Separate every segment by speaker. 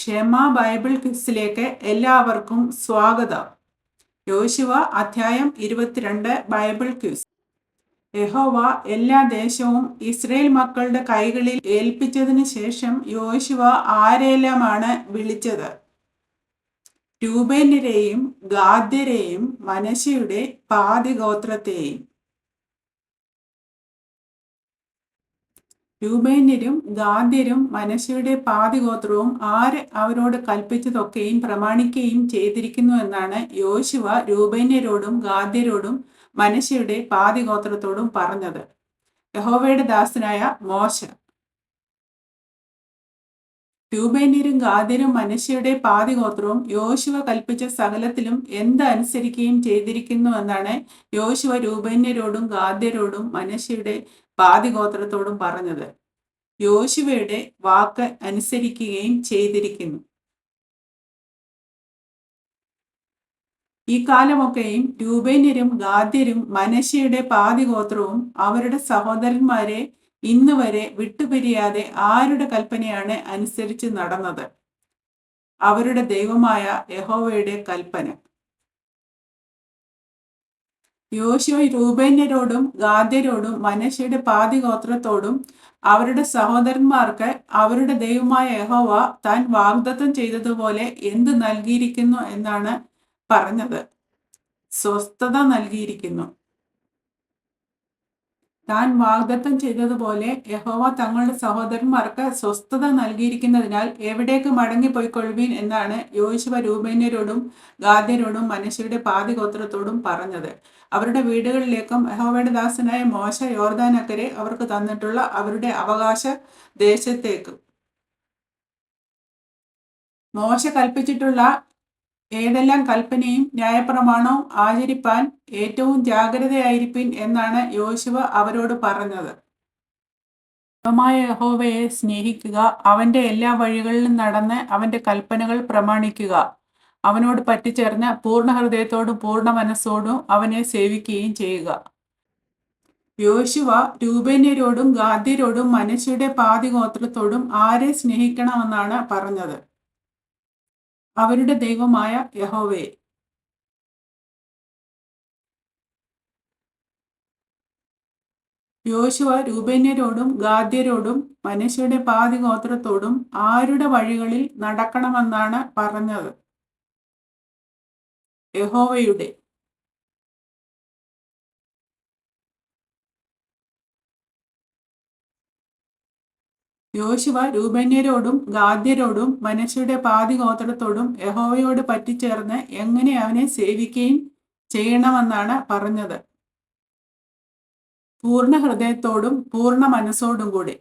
Speaker 1: ക്ഷമ ബൈബിൾ ക്വിസിലേക്ക് എല്ലാവർക്കും സ്വാഗതം. യോശുവ അധ്യായം 22 ബൈബിൾ ക്വിസ്. യഹോവ എല്ലാ ദേശവും ഇസ്രയേൽ മക്കളുടെ കൈകളിൽ ഏൽപ്പിച്ചതിന് ശേഷം യോശുവ ആരെല്ലാമാണ് വിളിച്ചത്? രൂബേന്യരെയും ഗാദ്യരെയും മനശ്ശെയുടെ പാതി ഗോത്രത്തെയും. രൂബേന്യരും ഗാദ്യരും മനശ്ശെയുടെ പാതി ഗോത്രവും ആര് അവരോട് കൽപ്പിച്ചതൊക്കെയും പ്രമാണിക്കുകയും ചെയ്തിരിക്കുന്നു എന്നാണ് യോശുവ രൂബേന്യരോടും ഗാദ്യരോടും മനശ്ശെയുടെ പാതി ഗോത്രത്തോടും പറഞ്ഞത്. യഹോവയുടെ ദാസനായ മോശ. രൂബേന്യരും ഗാദ്യരും മനശ്ശെയുടെ പാതി ഗോത്രവും യോശുവ കൽപ്പിച്ച സകലത്തിലും അനുസരിക്കുകയും ചെയ്തിരിക്കുന്നു എന്നാണ് യോശുവ രൂബേന്യരോടും ഗാദ്യരോടും മനശ്ശെയുടെ പാതി ഗോത്രത്തോടും പറഞ്ഞത്. യോശുവയുടെ വാക്ക് അനുസരിക്കുകയും ചെയ്തിരിക്കുന്നു. ഈ കാലമൊക്കെയും രൂബേന്യരും ഗാദ്യരും മനശ്ശെയുടെ പാതി ഗോത്രവും അവരുടെ സഹോദരന്മാരെ ഇന്ന് വരെ വിട്ടുപിരിയാതെ ആരുടെ കൽപ്പനയാണ് അനുസരിച്ച് നടന്നത്? അവരുടെ ദൈവമായ യഹോവയുടെ കൽപ്പന. യോശുവ രൂബേന്യരോടും ഗാദ്യരോടും മനശ്ശെയുടെ പാതി ഗോത്രത്തോടും അവരുടെ സഹോദരന്മാർക്ക് അവരുടെ ദൈവമായ യഹോവ താൻ വാഗ്ദത്തം ചെയ്തതുപോലെ എന്ത് നൽകിയിരിക്കുന്നു എന്നാണ് പറഞ്ഞത്? സ്വസ്ഥത നൽകിയിരിക്കുന്നു. താൻ വാഗ്ദത്തം ചെയ്തതുപോലെ യഹോവ തങ്ങളുടെ സഹോദരന്മാർക്ക് സ്വസ്ഥത നൽകിയിരിക്കുന്നതിനാൽ എവിടേക്ക് മടങ്ങിപ്പോയിക്കൊള്ളുവീൻ എന്നാണ് യോശുവ രൂബേന്യരോടും ഗാദ്യരോടും മനശ്ശെയുടെ പാതി ഗോത്രത്തോടും പറഞ്ഞത്. അവരുടെ വീടുകളിലേക്കും യഹോവയുടെ ദാസനായ മോശ യോർദാനക്കരെ അവർക്ക് തന്നിട്ടുള്ള അവരുടെ അവകാശ ദേശത്തേക്കും. മോശ കൽപ്പിച്ചിട്ടുള്ള ഏതെല്ലാം കൽപ്പനയും ന്യായപ്രമാണവും ആചരിപ്പാൻ ഏറ്റവും ജാഗ്രതയായിരിപ്പിൻ എന്നാണ് യോശുവ അവരോട് പറഞ്ഞത്. ദൈവമായ യഹോവയെ സ്നേഹിക്കുക, അവന്റെ എല്ലാ വഴികളിലും നടന്ന് അവന്റെ കൽപ്പനകൾ പ്രമാണിക്കുക, അവനോട് പറ്റിച്ചേർന്ന് പൂർണ്ണ ഹൃദയത്തോടും പൂർണ്ണ മനസ്സോടും അവനെ സേവിക്കുകയും ചെയ്യുക. യോശുവ രൂബേന്യരോടും ഗാദ്യരോടും മനശ്ശെയുടെ പാതി ഗോത്രത്തോടും ആരെ സ്നേഹിക്കണമെന്നാണ് പറഞ്ഞത്? അവരുടെ ദൈവമായ യഹോവയെ. യോശുവ രൂബേന്യരോടും ഗാദ്യരോടും മനശ്ശെയുടെ പാതി ഗോത്രത്തോടും ആരുടെ വഴികളിൽ നടക്കണമെന്നാണ് പറഞ്ഞത്? യഹോവയുടെ. യോശുവ രൂബേന്യരോടും ഗാദ്യരോടും മനശ്ശെയുടെ പാതി ഗോത്രത്തോടും യഹോവയോട് പറ്റിച്ചേർന്ന് എങ്ങനെ അവനെ സേവിക്കുകയും ചെയ്യണമെന്നാണ് പറഞ്ഞത്? പൂർണ്ണ ഹൃദയത്തോടും പൂർണ്ണ മനസ്സോടും കൂടി.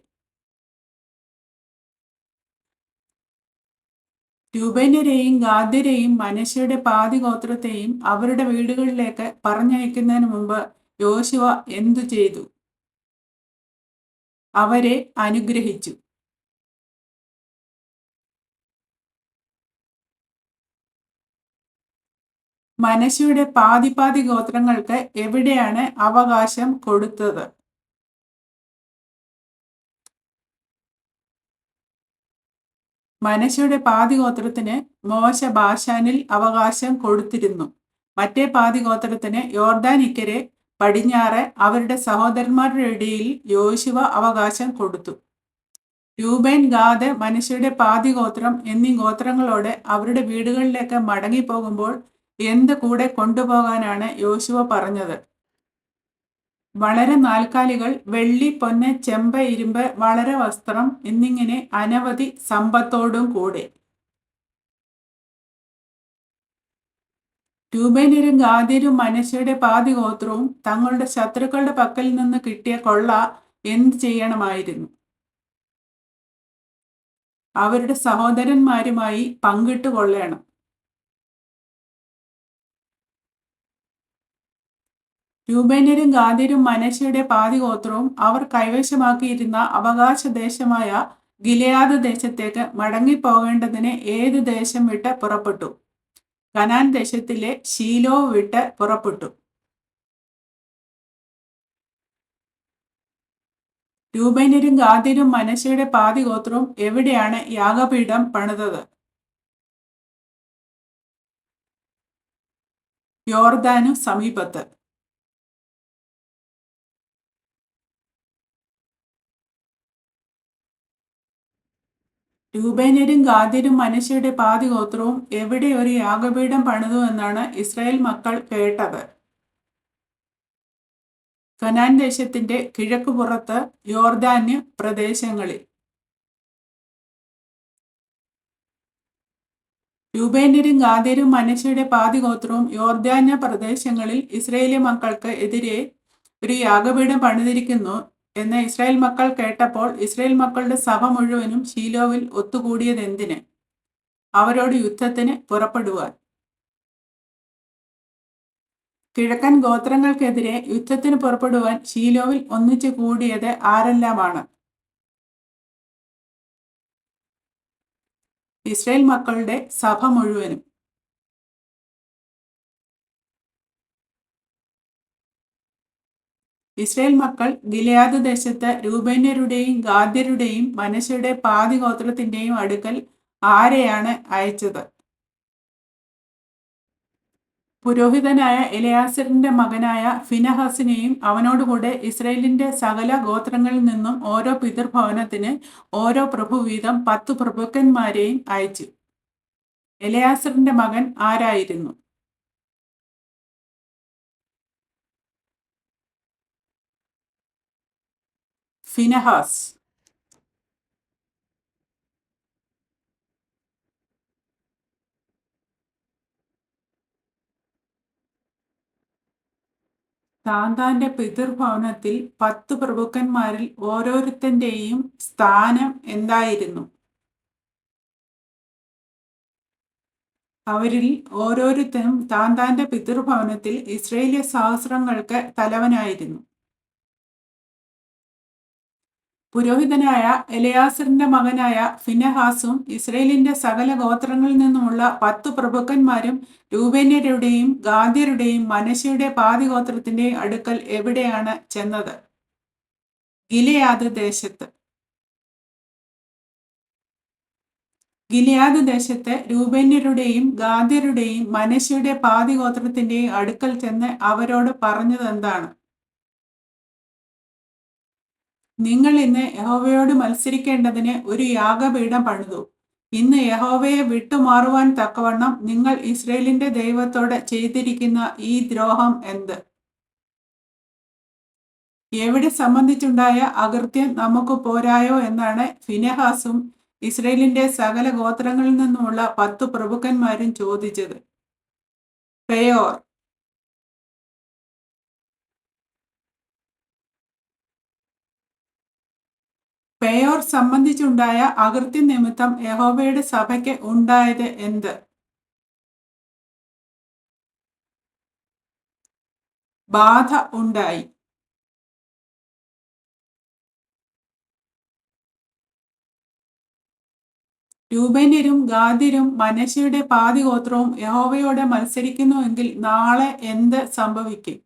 Speaker 1: രൂബേന്യരെയും ഗാദ്യരെയും മനശ്ശെയുടെ പാതി ഗോത്രത്തെയും അവരുടെ വീടുകളിലേക്ക് പറഞ്ഞയക്കുന്നതിന് മുമ്പ് യോശുവ എന്തു ചെയ്തു? അവരെ അനുഗ്രഹിച്ചു. മനശ്ശെയുടെ പാതി ഗോത്രങ്ങൾക്ക് എവിടെയാണ് അവകാശം കൊടുത്തത്? മനശ്ശെയുടെ പാതി ഗോത്രത്തിന് മോശ ബാശാനിൽ അവകാശം കൊടുത്തിരുന്നു. മറ്റേ പാതി ഗോത്രത്തിന് യോർദാൻ ഇക്കരെ പടിഞ്ഞാറ് അവരുടെ സഹോദരന്മാരുടെ ഇടയിൽ യോശുവ അവകാശം കൊടുത്തു. രൂബേൻ, ഗാദ്, മനശ്ശെയുടെ പാതി ഗോത്രം എന്നീ ഗോത്രങ്ങളോട് അവരുടെ വീടുകളിലേക്ക് മടങ്ങിപ്പോകുമ്പോൾ എന്ത് കൂടെ കൊണ്ടുപോകാനാണ് യോശുവ പറഞ്ഞത്? വളരെ നാൽക്കാലികൾ, വെള്ളി, പൊന്ന്, ചെമ്പ്, ഇരുമ്പ്, വളരെ വസ്ത്രം എന്നിങ്ങനെ അനവധി സമ്പത്തോടും കൂടെ. രൂബേന്യരും ഗാദ്യരും മനശ്ശെയുടെ പാതി ഗോത്രവും തങ്ങളുടെ ശത്രുക്കളുടെ പക്കൽ നിന്ന് കിട്ടിയ കൊള്ള എന്ത് ചെയ്യണമായിരുന്നു? അവരുടെ സഹോദരന്മാരുമായി പങ്കിട്ട് കൊള്ളണം. രൂബേന്യരും ഗാദ്യരും മനശ്ശെയുടെ പാതി ഗോത്രവും അവർ കൈവശമാക്കിയിരുന്ന അവകാശ ദേശമായ ഗിലെയാദ് ദേശത്തേക്ക് മടങ്ങിപ്പോകേണ്ടതിന് ഏത് ദേശം വിട്ട് പുറപ്പെട്ടു? കനാൻ ദേശത്തിലെ ശീലോ വിട്ട് പുറപ്പെട്ടു. രൂബേന്യരും ഗാദ്യരും മനശ്ശെയുടെ പാതി ഗോത്രവും എവിടെയാണ് യാഗപീഠം പണിതത്? യോർദാനു സമീപത്ത്. രൂബേന്യരും ഗാദ്യരും മനശ്ശെയുടെ പാതി ഗോത്രവും എവിടെ ഒരു യാഗപീഠം പണിതു എന്നാണ് ഇസ്രായേൽ മക്കൾ കേട്ടത്. കനാൻ ദേശത്തിന്റെ കിഴക്കുപുറത്ത് യോർദാന് പ്രദേശങ്ങളിൽ. രൂബേന്യരും ഗാദ്യരും മനശ്ശെയുടെ പാതി ഗോത്രവും യോർദാന്യ പ്രദേശങ്ങളിൽ ഇസ്രായേലി മക്കൾക്ക് എതിരെ ഒരു യാഗപീഠം പണിതിരിക്കുന്നു എന്ന് ഇസ്രായേൽ മക്കൾ കേട്ടപ്പോൾ ഇസ്രായേൽ മക്കളുടെ സഭ മുഴുവനും ശീലോവിൽ ഒത്തുകൂടിയതെന്തിന്? അവരോട് യുദ്ധത്തിന് പുറപ്പെടുവാൻ. കിഴക്കൻ ഗോത്രങ്ങൾക്കെതിരെ യുദ്ധത്തിന് പുറപ്പെടുവാൻ ശീലോവിൽ ഒന്നിച്ചു കൂടിയത് ആരെല്ലാമാണ്? ഇസ്രായേൽ മക്കളുടെ സഭ മുഴുവനും. ഇസ്രായേൽ മക്കൾ ഗിലെയാദ് ദേശത്ത് രൂബേന്യരുടെയും ഗാദ്യരുടെയും മനശ്ശെയുടെ പാതി ഗോത്രത്തിന്റെയും അടുക്കൽ ആരെയാണ് അയച്ചത്? പുരോഹിതനായ എലെയാസറിന്റെ മകനായ ഫിനഹാസിനെയും അവനോടുകൂടെ ഇസ്രായേലിന്റെ സകല ഗോത്രങ്ങളിൽ നിന്നും ഓരോ പിതൃഭവനത്തിന് ഓരോ പ്രഭു വീതം 10 പ്രഭുക്കന്മാരെയും അയച്ചു. എലെയാസറിന്റെ മകൻ ആരായിരുന്നു? ഫിനഹാസ്. താന്താന്റെ പിതൃഭവനത്തിൽ 10 പ്രഭുക്കന്മാരിൽ ഓരോരുത്തന്റെയും സ്ഥാനം എന്തായിരുന്നു? അവരിൽ ഓരോരുത്തരും താന്താന്റെ പിതൃഭവനത്തിൽ ഇസ്രായേലിയ സഹസ്രങ്ങൾക്ക് തലവനായിരുന്നു. പുരോഹിതനായ എലെയാസറിന്റെ മകനായ ഫിനഹാസും ഇസ്രായേലിന്റെ സകല ഗോത്രങ്ങളിൽ നിന്നുമുള്ള 10 പ്രഭുക്കന്മാരും രൂബേന്യരുടെയും ഗാദ്യരുടെയും മനശ്ശെയുടെ പാതി ഗോത്രത്തിന്റെയും അടുക്കൽ എവിടെയാണ് ചെന്നത്? ഗിലെയാദ് ദേശത്ത്. ഗിലെയാദ് ദേശത്ത് രൂബേന്യരുടെയും ഗാദ്യരുടെയും മനശ്ശെയുടെ പാതി ഗോത്രത്തിന്റെയും അടുക്കൽ ചെന്ന് അവരോട് പറഞ്ഞതെന്താണ്? നിങ്ങൾ ഇന്ന് യഹോവയോട് മത്സരിക്കേണ്ടതിന് ഒരു യാഗപീഠം പണിതു. ഇന്ന് യഹോവയെ വിട്ടുമാറുവാൻ തക്കവണ്ണം നിങ്ങൾ ഇസ്രായേലിന്റെ ദൈവത്തോട് ചെയ്തിരിക്കുന്ന ഈ ദ്രോഹം എന്ത്? എവിടെ സംബന്ധിച്ചുണ്ടായ അകൃത്യം നമുക്ക് പോരായോ എന്നാണ് ഫിനെഹാസും ഇസ്രായേലിന്റെ സകല ഗോത്രങ്ങളിൽ നിന്നുമുള്ള 10 പ്രഭുക്കന്മാരും ചോദിച്ചത്. പെയോർ. പെയോർ സംബന്ധിച്ചുണ്ടായ അകൃത്യ നിമിത്തം യഹോവയുടെ സഭയ്ക്ക് ഉണ്ടായത് എന്ത്? ബാധ ഉണ്ടായി. രൂബേന്യരും ഗാദ്യരും മനശ്ശെയുടെ പാതി ഗോത്രവും യഹോവയോട് മത്സരിക്കുന്നുവെങ്കിൽ നാളെ എന്ത് സംഭവിക്കും?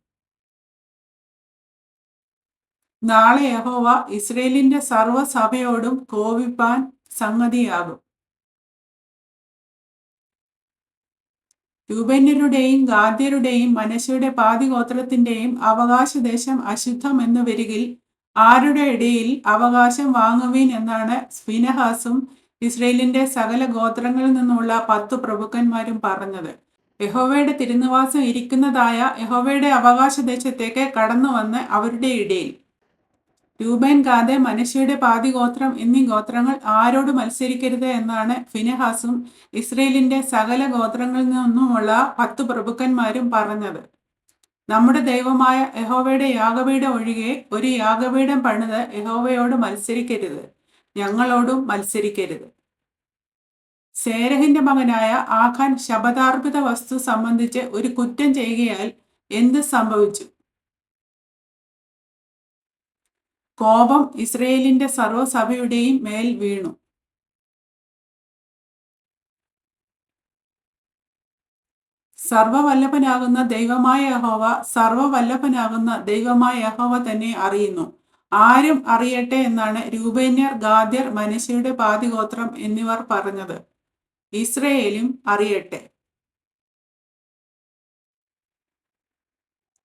Speaker 1: നാളെ യഹോവ ഇസ്രായേലിന്റെ സർവ്വസഭയോടും കോപിപ്പാൻ സംഗതിയാകും. രൂബേന്യരുടെയും ഗാദ്യരുടെയും മനശ്ശെയുടെ പാതി ഗോത്രത്തിന്റെയും അവകാശദേശം അശുദ്ധം എന്ന് വരികിൽ ആരുടെ ഇടയിൽ അവകാശം വാങ്ങുവീൻ എന്നാണ് ഫിനെഹാസും ഇസ്രായേലിന്റെ സകല ഗോത്രങ്ങളിൽ നിന്നുള്ള 10 പ്രഭുക്കന്മാരും പറഞ്ഞത്. യഹോവയുടെ തിരുനിവാസം ഇരിക്കുന്നതായ യഹോവയുടെ അവകാശദേശത്തേക്ക് കടന്നു വന്ന് അവരുടെ ഇടയിൽ. രൂബേൻ, ഗാദ്, മനശ്ശെയുടെ പാതി ഗോത്രം എന്നീ ഗോത്രങ്ങൾ ആരോട് മത്സരിക്കരുത് എന്നാണ് ഫിനെഹാസും ഇസ്രായേലിന്റെ സകല ഗോത്രങ്ങളിൽ നിന്നുമുള്ള 10 പ്രഭുക്കന്മാരും പറഞ്ഞത്. നമ്മുടെ ദൈവമായ യഹോവയുടെ യാഗപീഠം ഒഴികെ ഒരു യാഗപീഠം പണിത് യഹോവയോട് മത്സരിക്കരുത്, ഞങ്ങളോടും മത്സരിക്കരുത്. സേരഹിന്റെ മകനായ ആഖാൻ ശപഥാർപ്പിത വസ്തു സംബന്ധിച്ച് ഒരു കുറ്റം ചെയ്യുകയാൽ എന്ത് സംഭവിച്ചു? കോപം ഇസ്രായേലിന്റെ സർവ്വസഭയുടെയും മേൽ വീണു. സർവവല്ലഭനാകുന്ന ദൈവമായ യഹോവ സർവവല്ലഭനാകുന്ന ദൈവമായ യഹോവ തന്നെ അറിയുന്നു. ആരും അറിയട്ടെ എന്നാണ് രൂബേന്യർ, ഗാദ്യർ, മനശ്ശെയുടെ പാതി ഗോത്രം എന്നിവർ പറഞ്ഞത്. ഇസ്രായേലും അറിയട്ടെ.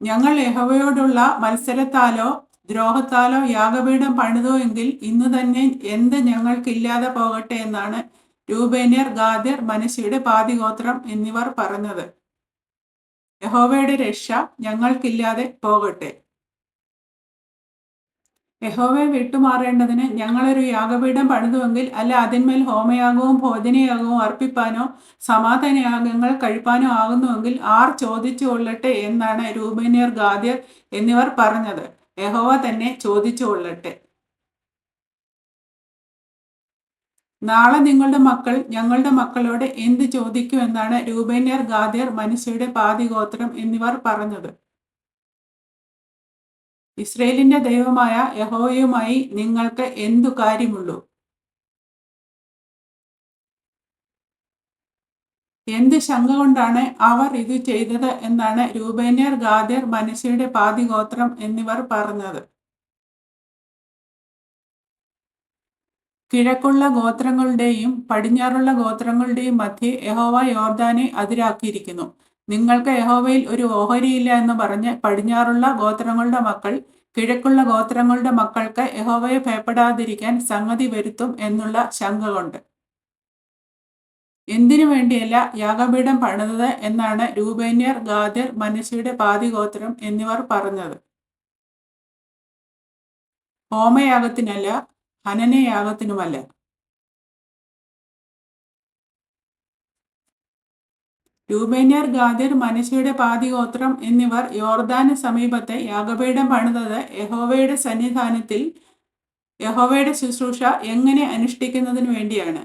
Speaker 1: ഞങ്ങൾ യഹോവയോടുള്ള മത്സരത്താലോ ദ്രോഹത്താലോ യാഗപീഠം പണിതു എങ്കിൽ ഇന്ന് തന്നെ എന്ത് ഞങ്ങൾക്കില്ലാതെ പോകട്ടെ എന്നാണ് രൂബേന്യർ, ഗാദ്യർ, മനശ്ശെയുടെ പാതിഗോത്രം എന്നിവർ പറഞ്ഞത്. യഹോവയുടെ രക്ഷ ഞങ്ങൾക്കില്ലാതെ പോകട്ടെ. യഹോവയെ വിട്ടുമാറേണ്ടതിന് ഞങ്ങളൊരു യാഗപീഠം പണിതുവെങ്കിൽ, അല്ല അതിന്മേൽ ഹോമയാഗവും ഭോജനയാഗവും അർപ്പിപ്പാനോ സമാധാനയാഗങ്ങൾ കഴിപ്പാനോ ആകുന്നുവെങ്കിൽ ആർ ചോദിച്ചു കൊള്ളട്ടെ എന്നാണ് രൂബേന്യർ, ഗാദ്യർ എന്നിവർ പറഞ്ഞത്. യഹോവ തന്നെ ചോദിച്ചു കൊള്ളട്ടെ. നാളെ നിങ്ങളുടെ മക്കൾ ഞങ്ങളുടെ മക്കളോട് എന്ത് ചോദിക്കുമെന്നാണ് രൂബേന്യർ, ഗാദ്യർ, മനശ്ശെയുടെ പാതിഗോത്രം എന്നിവർ പറഞ്ഞത്. ഇസ്രയേലിന്റെ ദൈവമായ യഹോവയുമായി നിങ്ങൾക്ക് എന്തു കാര്യമുള്ളൂ? എന്ത് ശങ്ക കൊണ്ടാണ് അവർ ഇത് ചെയ്തത് എന്നാണ് രൂബേന്യർ, ഗാദ്യർ, മനശ്ശെയുടെ പാതിഗോത്രം എന്നിവർ പറഞ്ഞത്. കിഴക്കുള്ള ഗോത്രങ്ങളുടെയും പടിഞ്ഞാറുള്ള ഗോത്രങ്ങളുടെയും മധ്യേ യഹോവ യോർദാനെ അതിരാക്കിയിരിക്കുന്നു. നിങ്ങൾക്ക് യഹോവയിൽ ഒരു ഓഹരിയില്ല എന്ന് പറഞ്ഞ് പടിഞ്ഞാറുള്ള ഗോത്രങ്ങളുടെ മക്കൾ കിഴക്കുള്ള ഗോത്രങ്ങളുടെ മക്കൾക്ക് യഹോവയെ ഭയപ്പെടാതിരിക്കാൻ സംഗതി വരുത്തും എന്നുള്ള ശങ്ക കൊണ്ട്. എന്തിനു വേണ്ടിയല്ല യാഗപീഠം പണിതത് എന്നാണ് രൂബേന്യർ, ഗാദ്യർ, മനശ്ശെയുടെ പാതിഗോത്രം എന്നിവർ പറഞ്ഞത്. ഹോമയാഗത്തിനല്ല, ഹനനയാഗത്തിനുമല്ല. രൂബേന്യർ, ഗാദ്യർ, മനശ്ശെയുടെ പാതിഗോത്രം എന്നിവർ യോർദാന് സമീപത്തെ യാഗപീഠം പണിതത് യഹോവയുടെ സന്നിധാനത്തിൽ യഹോവയുടെ ശുശ്രൂഷ എങ്ങനെ അനുഷ്ഠിക്കുന്നതിനു വേണ്ടിയാണ്.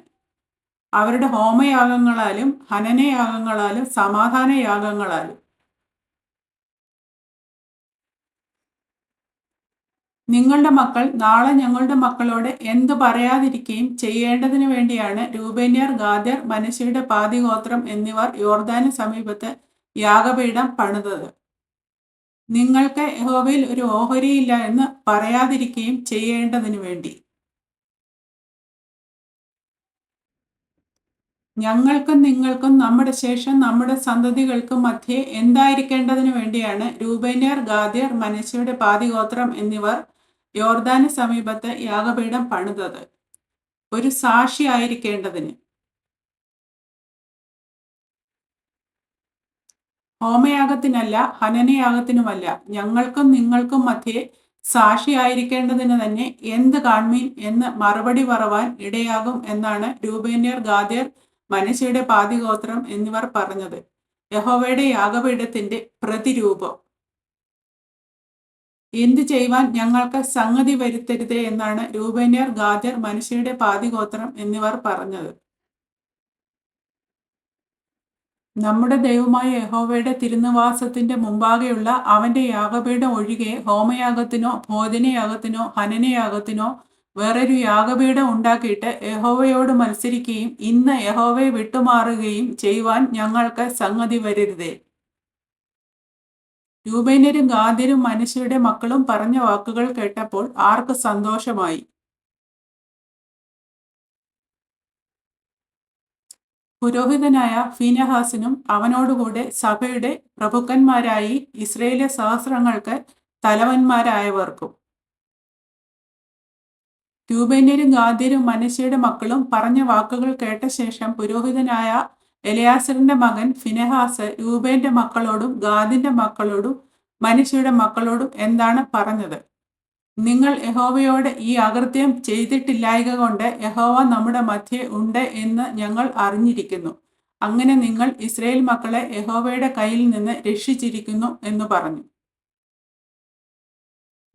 Speaker 1: അവരുടെ ഹോമയാഗങ്ങളാലും ഹനനയാഗങ്ങളാലും സമാധാന യാഗങ്ങളാലും. നിങ്ങളുടെ മക്കൾ നാളെ ഞങ്ങളുടെ മക്കളോട് എന്തു പറയാതിരിക്കുകയും ചെയ്യേണ്ടതിനു വേണ്ടിയാണ് രൂബേന്യർ, ഗാദ്യർ, മനശ്ശെയുടെ പാതിഗോത്രം എന്നിവർ യോർദാന് സമീപത്ത് യാഗപീഠം പണിതത്. നിങ്ങൾക്ക് യഹോവയിൽ ഒരു ഓഹരിയില്ല എന്ന് പറയാതിരിക്കുകയും ചെയ്യേണ്ടതിനു വേണ്ടി. ഞങ്ങൾക്കും നിങ്ങൾക്കും നമ്മുടെ ശേഷം നമ്മുടെ സന്തതികൾക്കും മധ്യേ എന്തായിരിക്കേണ്ടതിനു വേണ്ടിയാണ് രൂബേന്യർ, ഗാദ്യർ, മനശ്ശെയുടെ പാതിഗോത്രം എന്നിവർ യോർദാന് സമീപത്ത് യാഗപീഠം പണിതത്. ഒരു സാക്ഷി ആയിരിക്കേണ്ടതിന്. ഹോമയാഗത്തിനല്ല, ഹനനയാഗത്തിനുമല്ല. ഞങ്ങൾക്കും നിങ്ങൾക്കും മധ്യേ സാക്ഷി ആയിരിക്കേണ്ടതിന് തന്നെ എന്ത് കാൺമീൻ എന്ന് മറുപടി പറവാൻ ഇടയാകും എന്നാണ് രൂബേന്യർ, ഗാദ്യർ, മനശ്ശെയുടെ പാതിഗോത്രം എന്നിവർ പറഞ്ഞത്. യഹോവയുടെ യാഗപീഠത്തിന്റെ പ്രതിരൂപം. എന്ത് ചെയ്യുവാൻ ഞങ്ങൾക്ക് സംഗതി വരുത്തരുതേ എന്നാണ് രൂബേന്യർ, ഗാദ്യർ, മനശ്ശെയുടെ പാതിഗോത്രം എന്നിവർ പറഞ്ഞത്. നമ്മുടെ ദൈവമായ യഹോവയുടെ തിരുനിവാസത്തിന്റെ മുമ്പാകെയുള്ള അവന്റെ യാഗപീഠം ഒഴികെ ഹോമയാഗത്തിനോ ഭോജനയാഗത്തിനോ ഹനനയാഗത്തിനോ വേറൊരു യാഗപീഠം ഉണ്ടാക്കിയിട്ട് യഹോവയോട് മത്സരിക്കുകയും ഇന്ന് യഹോവയെ വിട്ടുമാറുകയും ചെയ്യുവാൻ ഞങ്ങൾക്ക് സംഗതി വരരുതേ. രൂബേന്യരും ഗാദ്യരും മനശ്ശെയുടെ മക്കളും പറഞ്ഞ വാക്കുകൾ കേട്ടപ്പോൾ ആർക്ക് സന്തോഷമായി. പുരോഹിതനായ ഫീനെഹാസിനും അവനോടുകൂടെ സഭയുടെ പ്രഭുക്കന്മാരായി ഇസ്രയേലിലെ സഹസ്രങ്ങൾക്ക് തലവന്മാരായവർക്കും. രൂബേന്യരും ഗാദ്യരും മനശ്ശെയുടെ മക്കളും പറഞ്ഞ വാക്കുകൾ കേട്ട ശേഷം പുരോഹിതനായ എലയാസറിന്റെ മകൻ ഫിനെഹാസ് രൂബേന്റെ മക്കളോടും ഗാദിന്റെ മക്കളോടും മനശ്ശെയുടെ മക്കളോടും എന്താണ് പറഞ്ഞത്? നിങ്ങൾ യഹോവയോട് ഈ അകൃത്യം ചെയ്തിട്ടില്ലായ്ക കൊണ്ട് യഹോവ നമ്മുടെ മധ്യേ ഉണ്ട് എന്ന് ഞങ്ങൾ അറിഞ്ഞിരിക്കുന്നു. അങ്ങനെ നിങ്ങൾ ഇസ്രയേൽ മക്കളെ യഹോവയുടെ കയ്യിൽ നിന്ന് രക്ഷിച്ചിരിക്കുന്നു എന്ന് പറഞ്ഞു.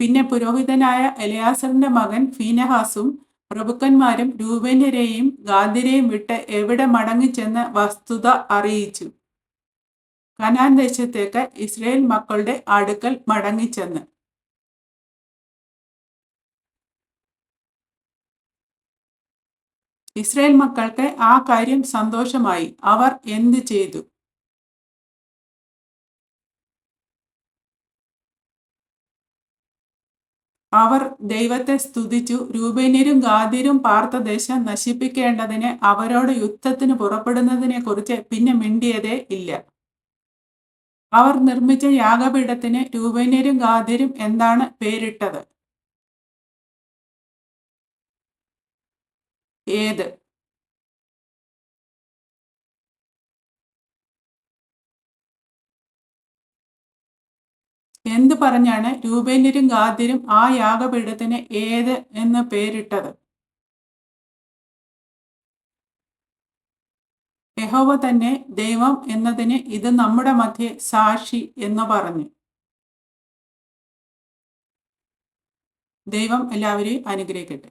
Speaker 1: പിന്നെ പുരോഹിതനായ എലയാസറിന്റെ മകൻ ഫീനെഹാസും പ്രഭുക്കന്മാരും രൂബേന്യരെയും ഗാദ്യരെയും വിട്ട് എവിടെ മടങ്ങിച്ചെന്ന് വസ്തുത അറിയിച്ചു. കനാൻ ദേശത്തേക്ക് ഇസ്രയേൽ മക്കളുടെ അടുക്കൽ മടങ്ങിച്ചെന്ന്. ഇസ്രയേൽ മക്കൾക്ക് ആ കാര്യം സന്തോഷമായി. അവർ എന്ത് ചെയ്തു? അവർ ദൈവത്തെ സ്തുതിച്ചു. രൂബേന്യരും ഗാദ്യരും പാർത്ത ദേശം നശിപ്പിക്കേണ്ടതിന് അവരോട് യുദ്ധത്തിന് പുറപ്പെടുന്നതിനെ കുറിച്ച് പിന്നെ മിണ്ടിയതേ ഇല്ല. അവർ നിർമ്മിച്ച യാഗപീഠത്തിന് രൂബേന്യരും ഗാദ്യരും എന്താണ് പേരിട്ടത്? ഏത്? എന്തു പറഞ്ഞാണ് രൂബേന്യരും ഗാദ്യരും ആ യാഗപീഠത്തിന് ഏത് എന്ന് പേരിട്ടത്? യഹോവ തന്നെ ദൈവം എന്നതിന് ഇത് നമ്മുടെ മധ്യേ സാക്ഷി എന്ന് പറഞ്ഞു. ദൈവം എല്ലാവരെയും അനുഗ്രഹിക്കട്ടെ.